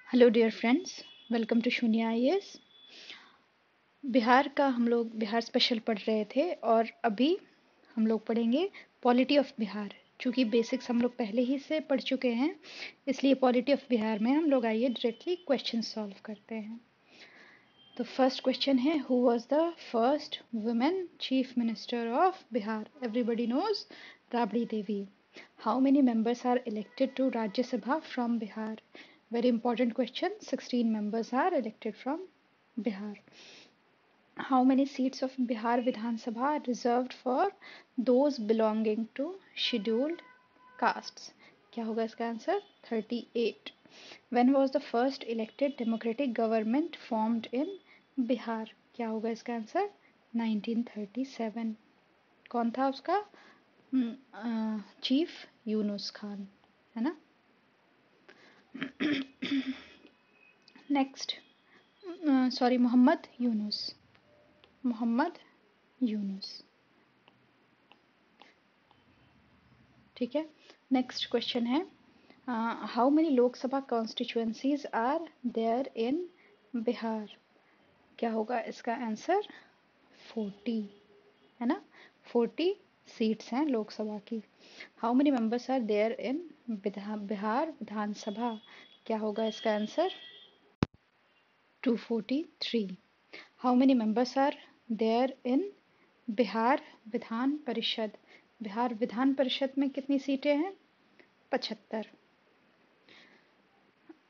Hello dear friends, welcome to Shunya IAS. Bihar का हम लोग बिहार स्पेशल पढ़ रहे थे और अभी हम लोग पढ़ेंगे पॉलिटी ऑफ बिहार। चूँकि बेसिक्स हम लोग पहले ही से पढ़ चुके हैं, इसलिए पॉलिटी ऑफ बिहार में हम लोग आइए डायरेक्टली क्वेश्चन सॉल्व करते हैं। तो फर्स्ट क्वेश्चन है, who was the first women chief minister of Bihar? Everybody knows, Rabri Devi. How many members are elected to Rajya Sabha from Bihar? Very important question. 16 members are elected from Bihar. How many seats of Bihar Vidhan Sabha are reserved for those belonging to scheduled castes? क्या होगा इसका answer? 38. When was the first elected democratic government formed in Bihar? क्या होगा इसका answer? 1937. कौन था उसका chief? Yunus Khan, है ना? Next, sorry, Mohammad Yunus. मोहम्मद यूनुस, ठीक है। नेक्स्ट क्वेश्चन है, how many Lok Sabha constituencies are there in Bihar? क्या होगा इसका आंसर? 40, है ना? 40 सीट्स हैं लोकसभा की। How many members are there in Bihar Vidhan Sabha? क्या होगा इसका answer? 243. How many members are there in Bihar Vidhan Parishad? Bihar Vidhan परिषद में कितनी सीटें हैं? 75.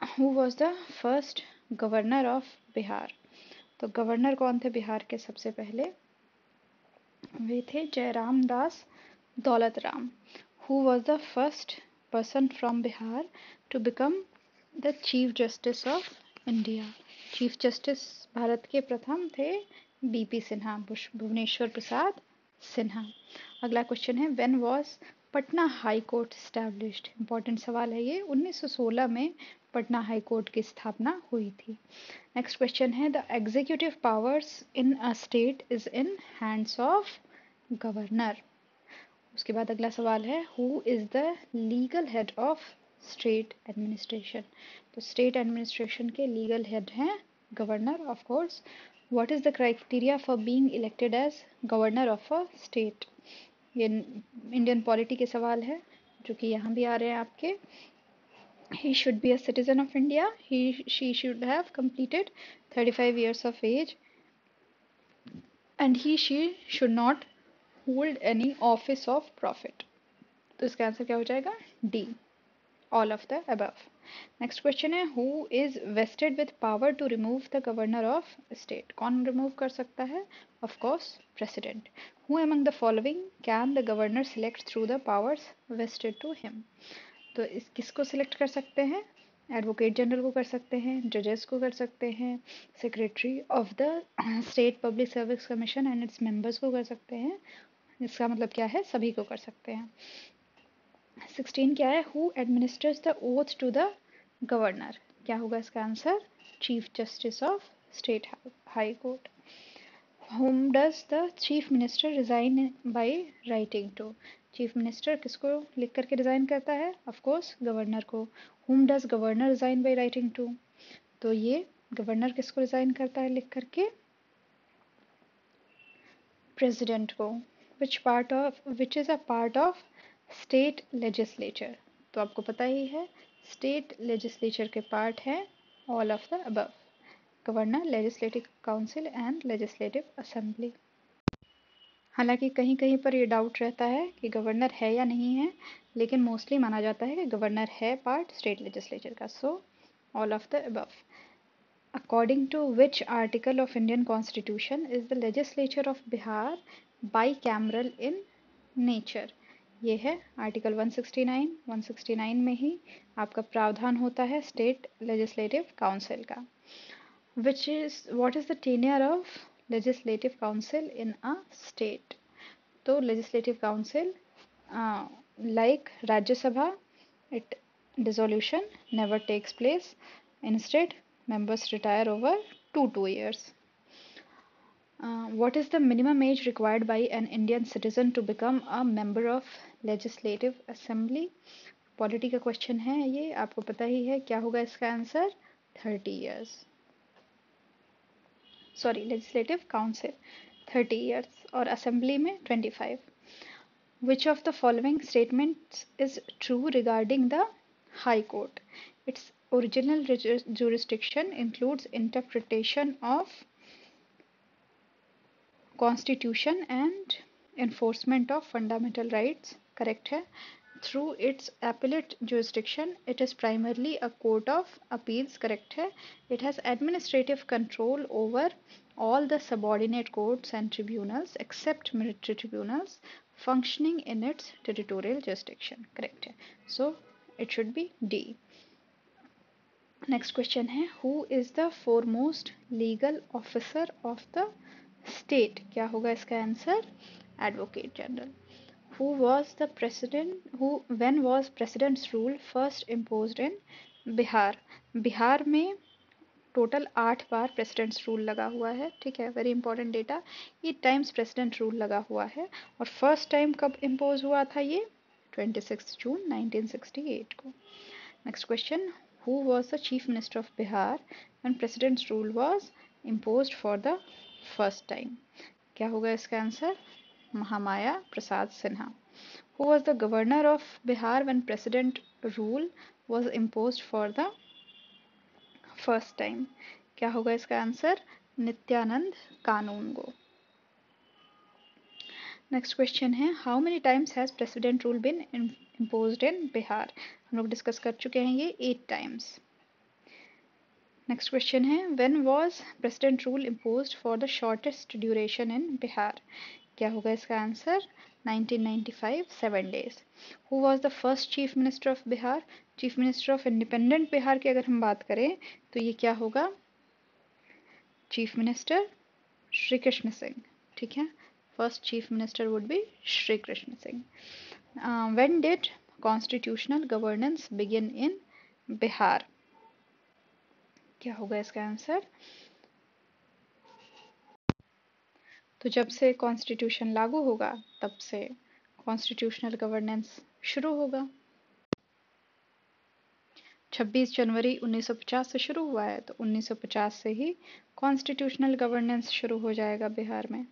Who was the first governor of Bihar? तो गवर्नर कौन थे बिहार के सबसे पहले? वे थे Jairam Das Daulat Ram. Who was the first person from Bihar to become the chief justice of India? Chief justice Bharat के प्रथम थे बीपी सिन्हा, भुवनेश्वर प्रसाद सिन्हा। अगला क्वेश्चन है, when was Patna high court established? Important सवाल है ये। 1916 में पटना हाई कोर्ट की स्थापना हुई थी। नेक्स्ट क्वेश्चन है, the executive powers in a state is in hands of governor. उसके बाद अगला सवाल है, who is the legal head of state administration? तो स्टेट एडमिनिस्ट्रेशन के लीगल हेड हैं governor, of course. What is the criteria for being elected as governor of a state? ये Indian polity के सवाल है जो कि यहाँ भी आ रहे हैं आपके। He should be a citizen of India. She should have completed 35 years of age, and she should not hold any office of profit. तो इसका आंसर क्या हो जाएगा? D, all of the above. Next question है, who is vested with power to remove the governor of state? कौन remove कर सकता है? Of course president. Who among the following can the governor select through the powers vested to him? तो इस किसको select कर सकते हैं? एडवोकेट जनरल को कर सकते हैं, जजेस को कर सकते हैं, secretary of the state public service commission and its members को कर सकते हैं। इसका मतलब क्या है? सभी को कर सकते हैं। 16 क्या है? Who administers the oath to the governor? क्या होगा इसका answer? Chief justice of state high court. Whom does the chief minister resign by writing to? Chief minister किसको लिख करके रिजाइन करता है? ऑफ कोर्स गवर्नर को। Whom does governor resign by writing to? तो ये गवर्नर किसको रिजाइन करता है लिख करके? प्रेसिडेंट को। which is a part of state legislature? तो आपको पता ही है, स्टेट लेजिस्लेचर के पार्ट है all of the above: governor, legislative council and legislative assembly. हालांकि कहीं कहीं पर ये डाउट रहता है कि गवर्नर है या नहीं है, लेकिन मोस्टली माना जाता है कि गवर्नर है पार्ट स्टेट लेजिस्लेचर का। So all of the above. According to which article of Indian constitution is the legislature of Bihar bicameral in nature? ये है आर्टिकल 169। 169 में ही आपका प्रावधान होता है स्टेट लेजिस्लेटिव काउंसिल का। What is the tenure of legislative council in a state? तो legislative council like Rajya Sabha, it dissolution never takes place. Instead, members retire over 2 years. What is the minimum age required by an Indian citizen to become a member of legislative assembly? Polity का question है ये, आपको पता ही है क्या होगा इसका answer? 30 years. Sorry, legislative council 30 years और असेंबली में 25. Which of the following statements is true regarding the High Court? Its original jurisdiction includes interpretation of Constitution and enforcement of fundamental rights. Correct है. Through its appellate jurisdiction, it is primarily a court of appeals. Correct है. It has administrative control over all the subordinate courts and tribunals except military tribunals functioning in its territorial jurisdiction. Correct है. So it should be D. Next question है, who is the foremost legal officer of the state? क्या होगा इसका answer? Advocate General. Who was the president? When was president's rule first imposed in Bihar? Bihar में total 8 बार presidents rule लगा हुआ है. ठीक है, very important data. 8 times president rule लगा हुआ है. और फर्स्ट टाइम कब इम्पोज हुआ था ये? 26 जून 1968 को. Next question, who was the chief minister of Bihar when president's rule was imposed for the first time? क्या होगा इसका answer? Mahamaya Prasad Sinha. Who was the governor of Bihar when president rule was imposed for the first time? क्या होगा इसका answer? Nityanand Kanungo. Next question है, how many times has president rule been imposed in Bihar? हम लोग discuss कर चुके हैं ये 8 टाइम्स. नेक्स्ट क्वेश्चन है, when was president rule imposed for the shortest duration in Bihar? क्या होगा इसका answer? 1995, 7 days. Who was the first chief minister of Bihar? Chief minister of independent Bihar की अगर हम बात करें तो ये क्या होगा? Chief minister Shri Krishna Singh. ठीक है, first chief minister would be Shri Krishna Singh. When did constitutional governance begin in Bihar? क्या होगा इसका आंसर? तो जब से कॉन्स्टिट्यूशन लागू होगा तब से कॉन्स्टिट्यूशनल गवर्नेंस शुरू होगा. 26 जनवरी 1950 से शुरू हुआ है तो 1950 से ही कॉन्स्टिट्यूशनल गवर्नेंस शुरू हो जाएगा बिहार में.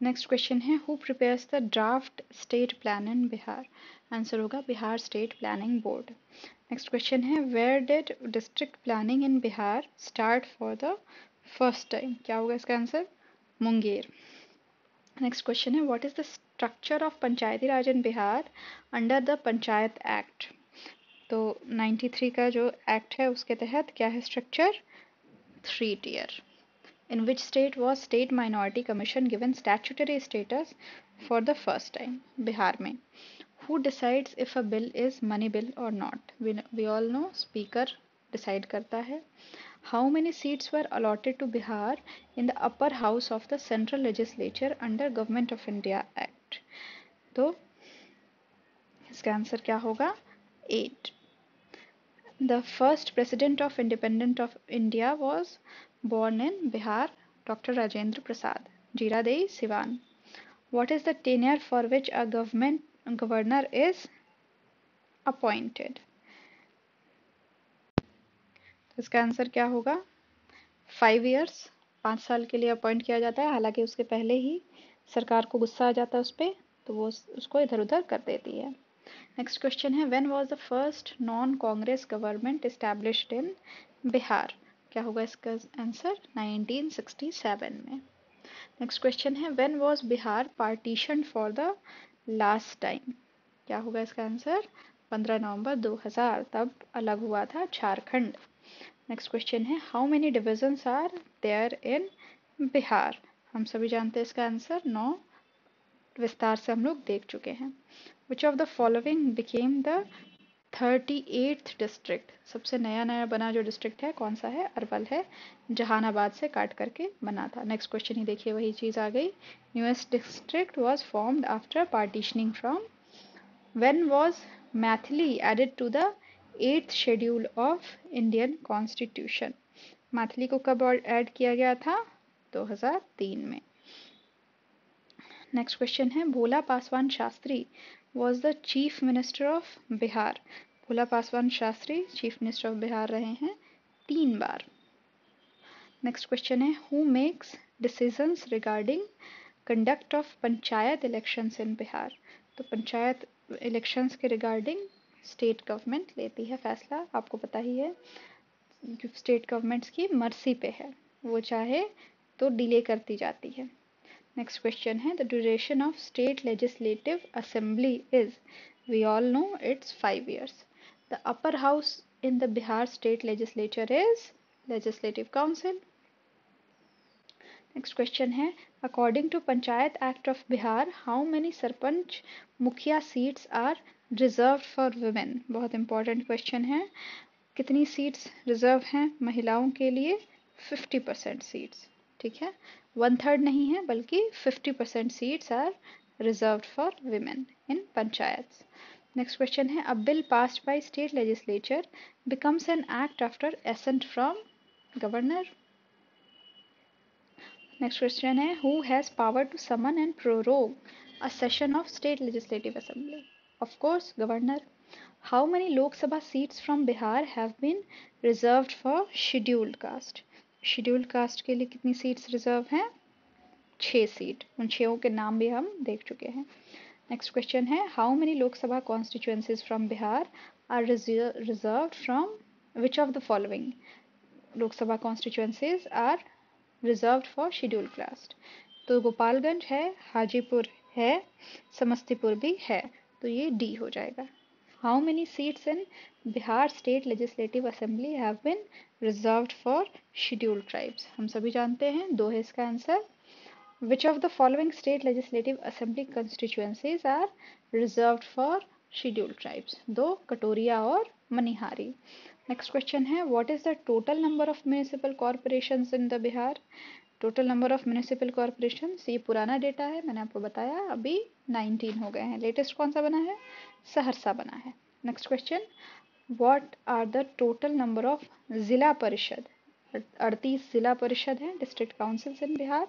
नेक्स्ट क्वेश्चन है, who prepares the draft state plan in Bihar? Answer होगा Bihar state planning board. Next question है, where did district planning in Bihar start for the first time? क्या होगा इसका आंसर? मुंगेर. नेक्स्ट क्वेश्चन है, what is the structure of panchayati raj in Bihar under the panchayat act? तो 93 का जो act है उसके तहत क्या है structure? 3 tier. In which state was State Minority Commission given statutory status for the first time? Bihar में. Who decides if a bill is money bill or not? We all know speaker decide करता है. How many seats were allotted to Bihar in the upper house of the central legislature under Government of India Act? तो इसका answer क्या होगा? 8. The first president of Independent of India was born in Bihar, Dr. Rajendra Prasad, Jiradei, Siwan. What is the tenure for which a governor is appointed? तो इसका answer क्या होगा? 5 years. 5 साल के लिए अपॉइंट किया जाता है. हालांकि उसके पहले ही सरकार को गुस्सा आ जाता है उस पर, तो वो उसको इधर उधर कर देती है. नेक्स्ट क्वेश्चन है, when was the first non Congress government established in Bihar? क्या होगा इसका आंसर? 1967 में. नेक्स्ट क्वेश्चन है, when was Bihar partition for the last time? क्या होगा इसका आंसर? 15 नवंबर 2000. तब अलग हुआ था झारखंड. नेक्स्ट क्वेश्चन है, how many divisions are there in Bihar? हम सभी जानते हैं इसका आंसर 9. विस्तार से हम लोग देख चुके हैं. Which of the following became the 38th district? सबसे नया नया बना जो डिस्ट्रिक्ट है कौन सा है? अरवल है, जहानाबाद से काट करके बना था. नेक्स्ट क्वेश्चन ही देखिए, वही चीज आ गई. Newest district was formed after partitioning from. When was Maithili added to the 8th schedule of Indian constitution? Maithili को कब ऐड किया गया था? 2003 में. नेक्स्ट क्वेश्चन है, Bhola Paswan Shastri was the chief minister of Bihar? Bhola Paswan Shastri chief minister of Bihar रहे हैं 3 बार। नेक्स्ट क्वेश्चन है who makes decisions regarding conduct of panchayat elections in Bihar. तो पंचायत इलेक्शंस के रिगार्डिंग स्टेट गवर्नमेंट लेती है फैसला, आपको पता ही है स्टेट गवर्नमेंट्स की मर्जी पे है, वो चाहे तो डिले करती जाती है। नेक्स्ट क्वेश्चन है the duration of state legislative assembly is, we all know it's 5 years। The upper house in the Bihar state legislature is legislative council. Next question है according to panchayat act of Bihar how many sarpanch mukhiya seats are reserved for women. बहुत important question है, कितनी seats reserve हैं महिलाओं के लिए? 50% seats, ठीक है, 1/3 नहीं है बल्कि 50% seats are reserved for women in panchayat. Next question है a bill passed by state legislature becomes an act after assent from governor. Next question है who has power to summon and prorogue a session of state legislative assembly. Of course governor. How many Lok Sabha seats from Bihar have been reserved for scheduled caste? Scheduled caste के लिए कितनी seats reserve हैं? 6 seat, उन 6 के नाम भी हम देख चुके हैं। नेक्स्ट क्वेश्चन है how many Lok Sabha constituencies from Bihar are reserved from which of the following? Lok Sabha constituencies are reserved for scheduled caste। तो गोपालगंज है, हाजीपुर है, समस्तीपुर भी है, तो ये डी हो जाएगा। How many seats in Bihar State Legislative Assembly have been reserved for scheduled tribes? हम सभी जानते हैं 2 है इसका answer. Which of the following state legislative assembly constituencies are reserved for scheduled tribes? 2 कटोरिया और मनिहारी। नेक्स्ट क्वेश्चन है what is the total number of municipal corporations in the Bihar? Total number of municipal corporation, ये पुराना data है, मैंने आपको बताया अभी 19 हो गए हैं। लेटेस्ट कौन सा बना है? सहरसा बना है। Next question what are the total number of Zila Parishad? 38 Zila Parishad हैं, district councils in Bihar.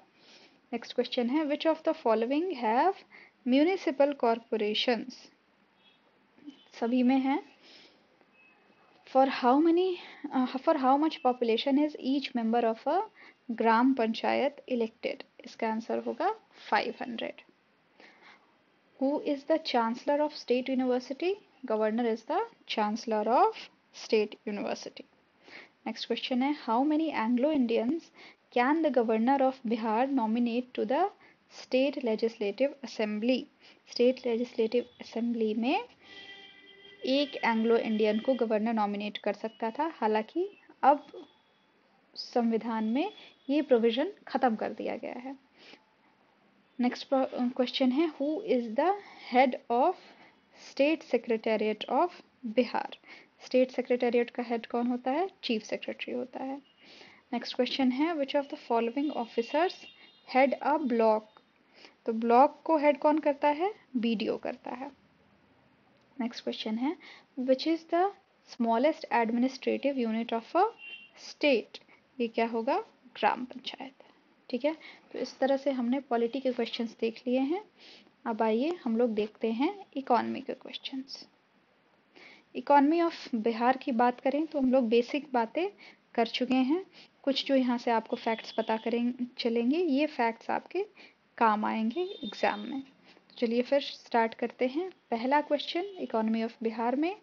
Next question है which of the following have municipal corporations? सभी में है। For how much population is each member of a gram panchayat elected? इसका answer होगा 500। Who is the chancellor of state university? Governor is the chancellor of state university. Next question है how many Anglo-Indians can the governor of Bihar nominate to the state legislative assembly? State legislative assembly में एक Anglo Indian को governor nominate कर सकता था, हालांकि अब संविधान में ये प्रोविजन खत्म कर दिया गया है। नेक्स्ट क्वेश्चन है who is the head of state secretariat of Bihar? State secretariat का हेड कौन होता है? चीफ सेक्रेटरी होता है। नेक्स्ट क्वेश्चन है which of the following officers head a block? तो ब्लॉक को हेड कौन करता है? बीडीओ करता है। नेक्स्ट क्वेश्चन है विच is the smallest administrative unit of a state? ये क्या होगा? ग्राम पंचायत। ठीक है, तो इस तरह से हमने पॉलिटी के क्वेश्चंस देख लिए हैं। अब आइए हम लोग देखते हैं इकोनॉमी के क्वेश्चंस। इकोनॉमी ऑफ बिहार की बात करें तो हम लोग बेसिक बातें कर चुके हैं। कुछ जो यहाँ से आपको फैक्ट्स पता चलेंगे, ये फैक्ट्स आपके काम आएंगे एग्जाम में। चलिए फिर स्टार्ट करते हैं। पहला क्वेश्चन इकोनॉमी ऑफ बिहार में,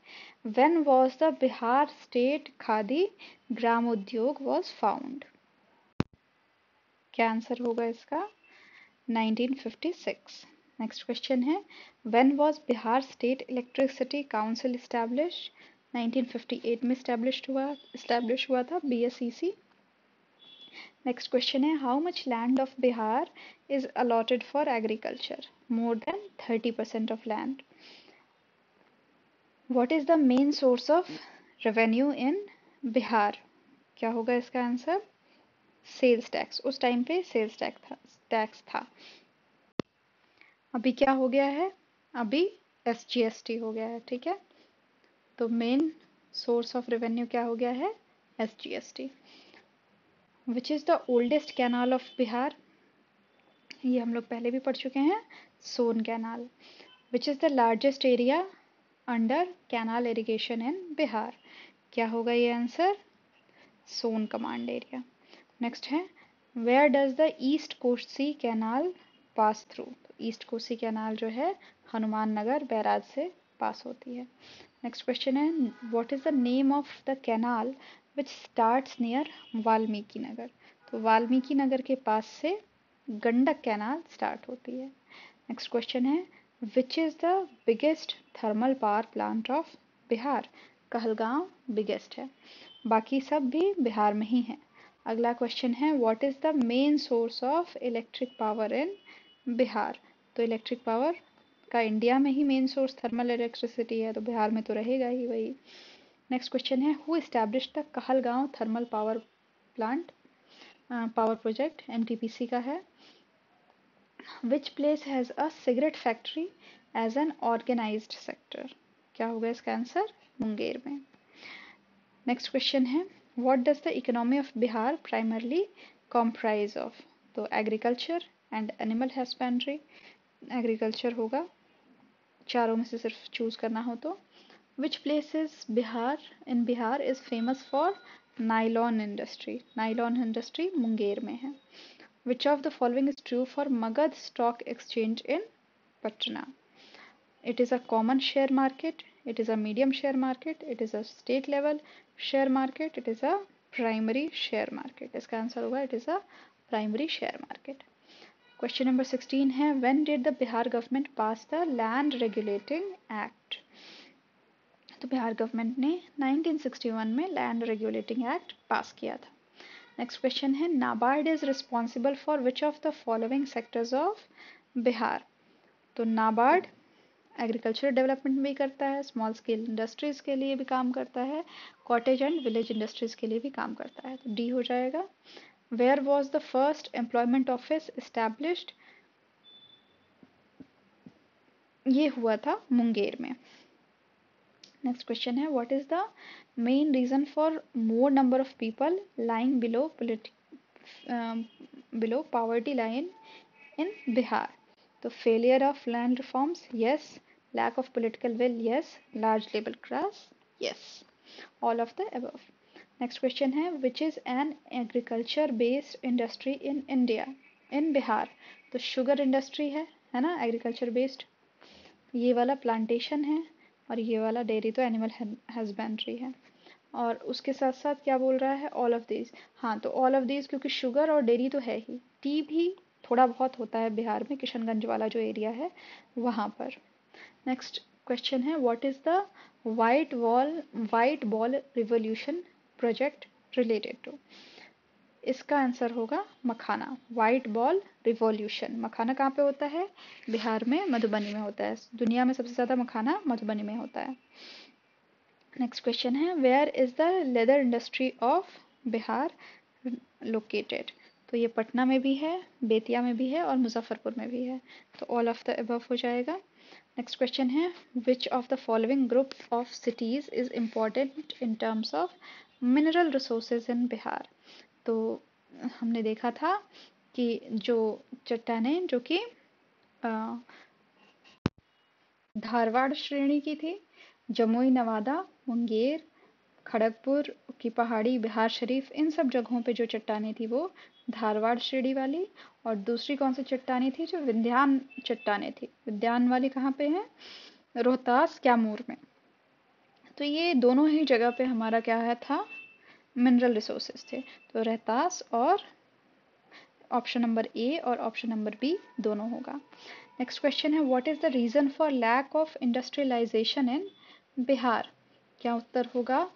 when was the Bihar state khadi gram udyog was found? क्या आंसर होगा इसका? 1956। नेक्स्ट क्वेश्चन है when was Bihar state electricity council established? 1958 में एस्टैब्लिश हुआ था BSEC। नेक्स्ट क्वेश्चन है how much land of Bihar is allotted for agriculture? More than 30% of land. What is the main source of revenue in Bihar? क्या होगा इसका answer? Sales tax. उस time पे sales tax था। अभी क्या हो गया है? अभी SGST हो गया है। ठीक है, तो मेन सोर्स ऑफ रेवेन्यू क्या हो गया है? SGST। Which is the oldest canal of Bihar? ये हम लोग पहले भी पढ़ चुके हैं, Son canal. Which is the largest area under canal irrigation in Bihar? क्या होगा ये answer? Son command area. Next है where does the east Kosi canal pass through. East Kosi canal जो है हनुमान नगर बैराज से पास होती है। नेक्स्ट क्वेश्चन है what is the name of the canal which starts near Valmiki Nagar. तो वाल्मीकि नगर के पास से गंडक कैनाल स्टार्ट होती है। नेक्स्ट क्वेश्चन है विच is the biggest thermal power plant of Bihar. Kahalgaon biggest है, बाकी सब भी बिहार में ही है। अगला क्वेश्चन है what is the main source of electric power in Bihar. तो इलेक्ट्रिक पावर का इंडिया में ही मेन सोर्स थर्मल इलेक्ट्रिसिटी है, तो बिहार में तो रहेगा ही वही। नेक्स्ट क्वेश्चन है who established the Kahalgaon thermal power plant power project, NTPC का है। Which place has a cigarette factory as an organised sector. क्या होगा इसका आंसर, मुंगेर में। नेक्स्ट क्वेश्चन है what does the economy of Bihar primarily comprise of. तो agriculture and animal husbandry. Agriculture होगा, चारों में से सिर्फ चूज करना हो तो। Which places Bihar in Bihar is famous for nylon industry. Nylon industry Munger में है। Which of the following is true for Magadh stock exchange in Patna. It is a common share market, it is a medium share market, it is a state level share market, it is a primary share market. इसका answer होगा it is a primary share market. Question number 16 है when did the Bihar government pass the land regulating act। तो Bihar government ने 1961 में land regulating act पास किया था। Next question है NABARD is responsible for which of the following sectors of Bihar. तो NABARD agriculture development भी करता है, स्मॉल स्केल इंडस्ट्रीज के लिए भी काम करता है, कॉटेज एंड विलेज इंडस्ट्रीज के लिए भी काम करता है, तो डी हो जाएगा। Where was the first employment office established. ये हुआ था मुंगेर में। नेक्स्ट क्वेश्चन है what is the main reason for more number of people lying below poverty line in Bihar. तो failure of land reforms, yes. Lack of political will, yes. Large labor class, yes. All of the above. Next question है which is an agriculture based industry in India, in Bihar। तो sugar industry है ना agriculture based. ये वाला plantation है और ये वाला डेयरी तो एनिमल हस्बेंड्री है। और उसके साथ साथ क्या बोल रहा है ऑल ऑफ दिस। हाँ तो ऑल ऑफ दिस क्योंकि शुगर और डेयरी तो है ही, टी भी थोड़ा बहुत होता है बिहार में, किशनगंज वाला जो एरिया है वहाँ पर। नेक्स्ट क्वेश्चन है what is the white ball revolution project related to. इसका आंसर होगा makhana. White ball revolution makhana कहाँ पे होता है, बिहार में मधुबनी में होता है। दुनिया में सबसे ज़्यादा मखाना मधुबनी में होता है। नेक्स्ट क्वेश्चन है where is the leather industry of Bihar located. तो ये पटना में भी है, बेतिया में भी है और मुजफ्फरपुर में भी है, तो ऑल ऑफ द अबव हो जाएगा। नेक्स्ट क्वेश्चन है which of the following group of cities is important in terms of mineral resources in Bihar. तो हमने देखा था कि जो चट्टानें जो कि धारवाड़ श्रेणी की थी, जमुई नवादा मुंगेर खड़गपुर की पहाड़ी बिहार शरीफ, इन सब जगहों पे जो चट्टानें थी वो धारवाड़ श्रेणी वाली। और दूसरी कौन सी चट्टानें थी, जो विंध्यान चट्टानें थी, विंध्यान वाली कहाँ पे है, रोहतास कैमूर में। तो ये दोनों ही जगह पे हमारा क्या है था, मिनरल रिसोर्सेज थे। तो रोहतास और ऑप्शन नंबर ए और ऑप्शन नंबर बी दोनों होगा। नेक्स्ट क्वेश्चन है what is the reason for lack of industrialization in Bihar. क्या उत्तर होगा,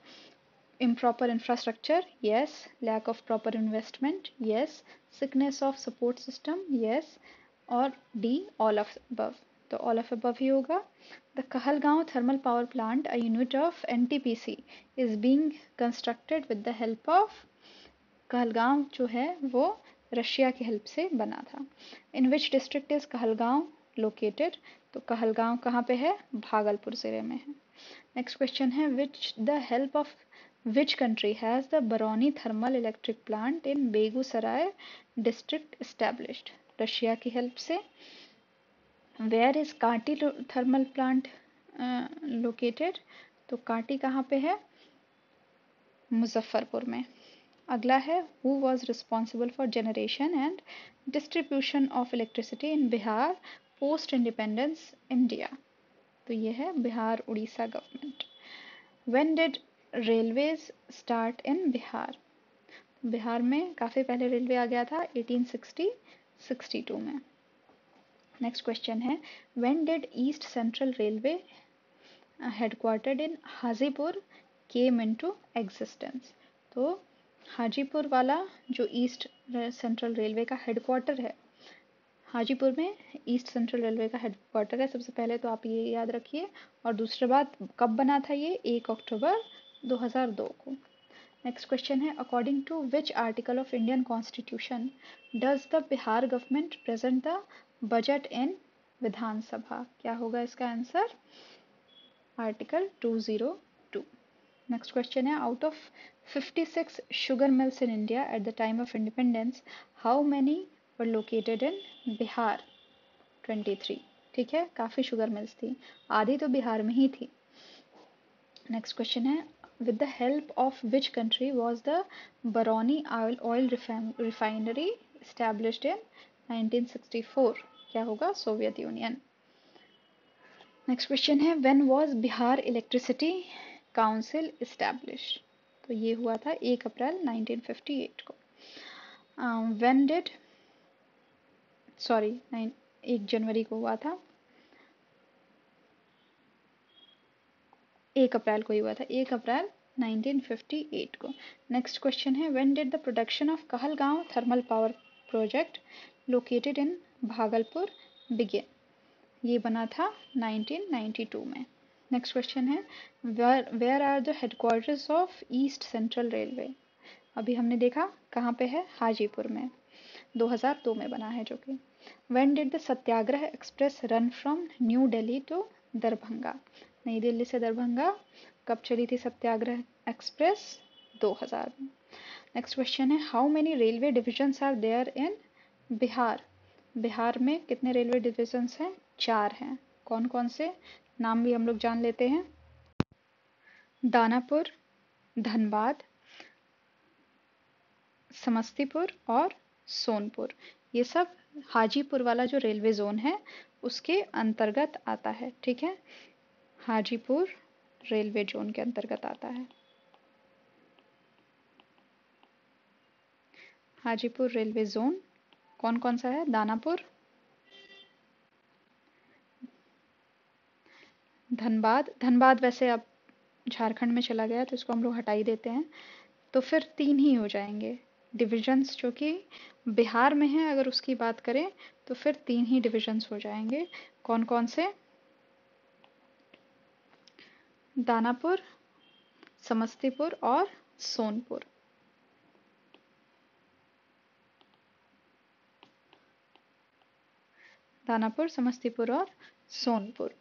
improper infrastructure, yes. Lack of proper investment, yes. Sickness of support system, yes. और D all of above, तो all of above ही होगा। The Kahalgaon thermal power plant, a unit of NTPC, is being constructed with the help of Kahalgaon जो है वो Russia की help से बना था। In which district is Kahalgaon located. तो कहलगांव कहाँ पे है, भागलपुर जिले में है। नेक्स्ट क्वेश्चन है which the help of which country has the Barauni thermal electric plant in Begusarai district established. Russia की हेल्प से। Where is Kanti thermal plant located. तो कांटी कहाँ पे है, मुजफ्फरपुर में। अगला है who was responsible for generation and distribution of electricity in Bihar post independence India. तो ये है Bihar Orissa government. When did railways start in Bihar? Bihar में काफ़ी पहले रेलवे आ गया था 1860-62 में। नेक्स्ट क्वेश्चन है when did east central railway headquartered in Hajipur came into existence? तो हाजीपुर वाला जो ईस्ट सेंट्रल रेलवे का हेडक्वार्टर है, हाजीपुर में ईस्ट सेंट्रल रेलवे का हेडक्वार्टर है सबसे पहले, तो आप ये याद रखिए। और दूसरी बात कब बना था ये? 1 अक्टूबर 2002 को। नेक्स्ट क्वेश्चन है according to which article of Indian constitution does the Bihar government present the budget in Vidhan Sabha? क्या होगा इसका आंसर? आर्टिकल 202। नेक्स्ट क्वेश्चन है out of 56 sugar mills in India at the time of independence how many were located in Bihar? 23। ठीक है, काफ़ी sugar mills थी, आधी तो बिहार में ही थी। नेक्स्ट क्वेश्चन है with the help of which country was the Baroni oil refinery established in 1964? क्या होगा? Soviet union. नेक्स्ट क्वेश्चन है when was Bihar electricity council established? तो ये हुआ था 1 अप्रैल 1958 को। when did 1 जनवरी को हुआ था, 1 अप्रैल को ही हुआ था, 1 अप्रैल 1958 को। नेक्स्ट क्वेश्चन है when did the production of Kahalgaon thermal power project located in Bhagalpur begin? ये बना था 1992 में। नेक्स्ट क्वेश्चन है where are the headquarters of east central railway? अभी हमने देखा कहाँ पे है, हाजीपुर में, 2002 में बना है जो कि। When did the Satyagraha express run from new Delhi to Darbhanga? नई दिल्ली से दरभंगा कब चली थी सत्याग्रह एक्सप्रेस? 2000 में। नेक्स्ट क्वेश्चन है how many railway divisions are there in Bihar? Bihar में कितने रेलवे डिविजन्स हैं? 4 हैं। कौन कौन से? नाम भी हम लोग जान लेते हैं। दानापुर, धनबाद, समस्तीपुर और सोनपुर। ये सब हाजीपुर वाला जो रेलवे जोन है उसके अंतर्गत आता है। ठीक है, हाजीपुर रेलवे जोन के अंतर्गत आता है। हाजीपुर रेलवे जोन कौन कौन सा है? दानापुर, धनबाद। धनबाद वैसे अब झारखंड में चला गया तो इसको हम लोग हटा ही देते हैं, तो फिर 3 ही हो जाएंगे डिविजन्स जो कि बिहार में है। अगर उसकी बात करें तो फिर 3 ही डिविजन्स हो जाएंगे। कौन कौन से? दानापुर, समस्तीपुर और सोनपुर। दानापुर, समस्तीपुर और सोनपुर।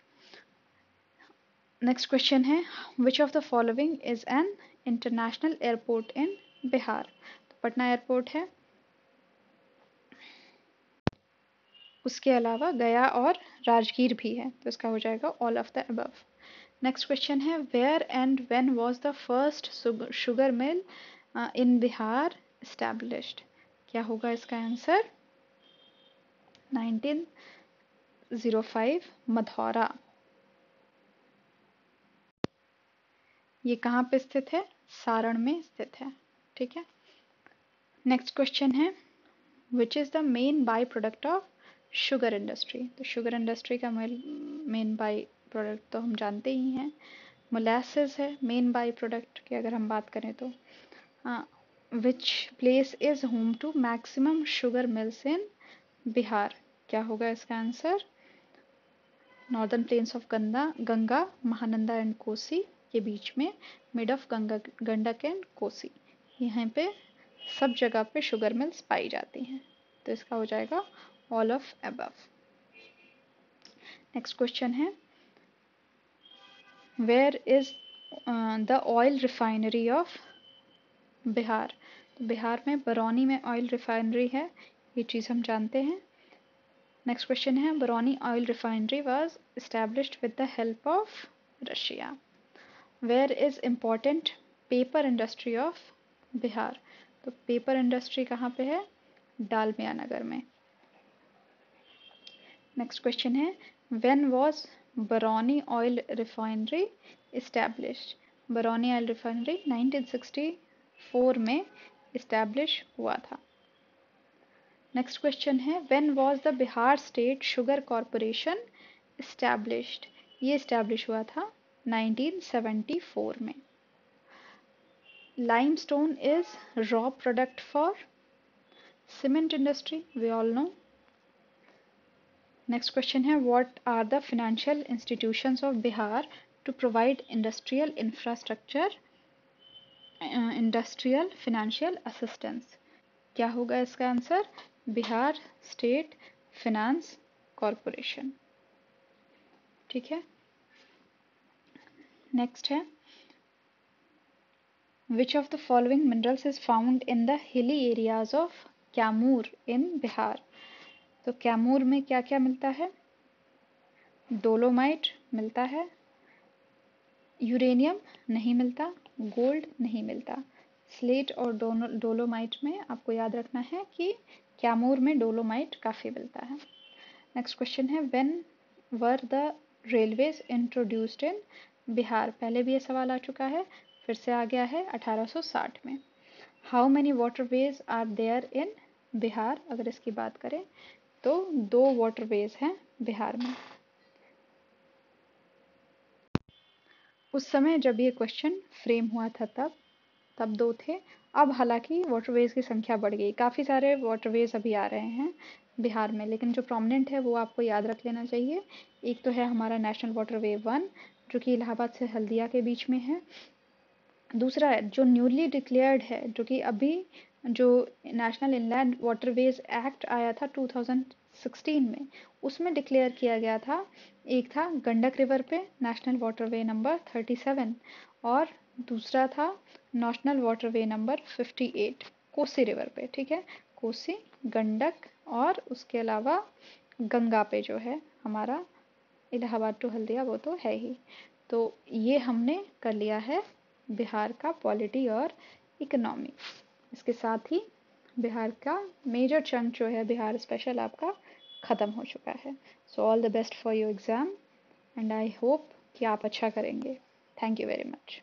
नेक्स्ट क्वेश्चन है which of the following is an international airport इन बिहार? तो पटना एयरपोर्ट है, उसके अलावा गया और राजगीर भी है, तो इसका हो जाएगा all of the above. Next question है where and when was the first sugar mill in Bihar established? क्या होगा इसका आंसर? 1905 मधौरा। ये कहाँ पे स्थित है? सारण में स्थित है। ठीक है, नेक्स्ट क्वेश्चन है which is the main by product of sugar industry? तो शुगर इंडस्ट्री का मेन बाई प्रोडक्ट तो हम जानते ही हैं, मोलासेस है मेन बाई प्रोडक्ट की अगर हम बात करें तो। Which place is home to maximum sugar mills in Bihar? क्या होगा इसका answer? Northern plains of Ganga, Mahananda and Kosi के बीच में, mid of Gandak and Kosi, यहाँ पे सब जगह पे शुगर मिल्स पाई जाती हैं, तो इसका हो जाएगा all of above. Next question है where is the oil refinery of Bihar? तो बिहार में बरौनी में ऑयल रिफाइनरी है, ये चीज़ हम जानते हैं। नेक्स्ट क्वेश्चन है Barauni oil refinery was established with the help of Russia. Where is important paper industry of Bihar? तो पेपर इंडस्ट्री कहाँ पे है? डालमिया नगर में। नेक्स्ट क्वेश्चन है, when was Barauni oil refinery established? Barauni oil refinery 1964 में इस्टेब्लिश हुआ था। नेक्स्ट क्वेश्चन है, when was the Bihar state sugar corporation established? ये इस्टेब्लिश हुआ था 1974 में। Limestone is raw product for cement industry, we all know. Next question है, what are the financial institutions of Bihar to provide industrial infrastructure, industrial financial assistance? क्या होगा इसका answer? Bihar state finance corporation. ठीक है, next है, which of the following minerals is found in the hilly areas of Kaimur in Bihar? तो कैमूर में क्या क्या मिलता है? डोलोमाइट मिलता है, यूरेनियम नहीं मिलता, गोल्ड नहीं मिलता। स्लेट और डोलोमाइट में आपको याद रखना है कि कैमूर में डोलोमाइट काफ़ी मिलता है। नेक्स्ट क्वेश्चन है, when were the railways introduced in Bihar? पहले भी ये सवाल आ चुका है, फिर से आ गया है 1860 में। How many waterways are there in Bihar? अगर इसकी बात करें तो 2 वाटरवेज हैं बिहार में। उस समय जब ये क्वेश्चन फ्रेम हुआ था तब 2 थे। अब हालांकि वाटरवेज की संख्या बढ़ गई, काफ़ी सारे वाटरवेज अभी आ रहे हैं बिहार में, लेकिन जो प्रोमिनेंट है वो आपको याद रख लेना चाहिए। एक तो है हमारा नेशनल वाटरवे 1 जो कि इलाहाबाद से हल्दिया के बीच में है। दूसरा है जो न्यूली डिक्लेयर्ड है, जो कि अभी जो नेशनल इनलैंड वाटरवेज एक्ट आया था 2016 में, उसमें डिक्लेयर किया गया था। एक था गंडक रिवर पे नेशनल वाटरवे नंबर 37 और दूसरा था national waterway number 58 Kosi river पे। ठीक है, कोसी, गंडक और उसके अलावा गंगा पे जो है हमारा इलाहाबाद टू हल्दिया वो तो है ही। तो ये हमने कर लिया है बिहार का पॉलिटी और इकोनॉमी। इसके साथ ही बिहार का मेजर चंक जो है बिहार स्पेशल आपका ख़त्म हो चुका है। So all the best for your exam and I hope कि आप अच्छा करेंगे। Thank you very much.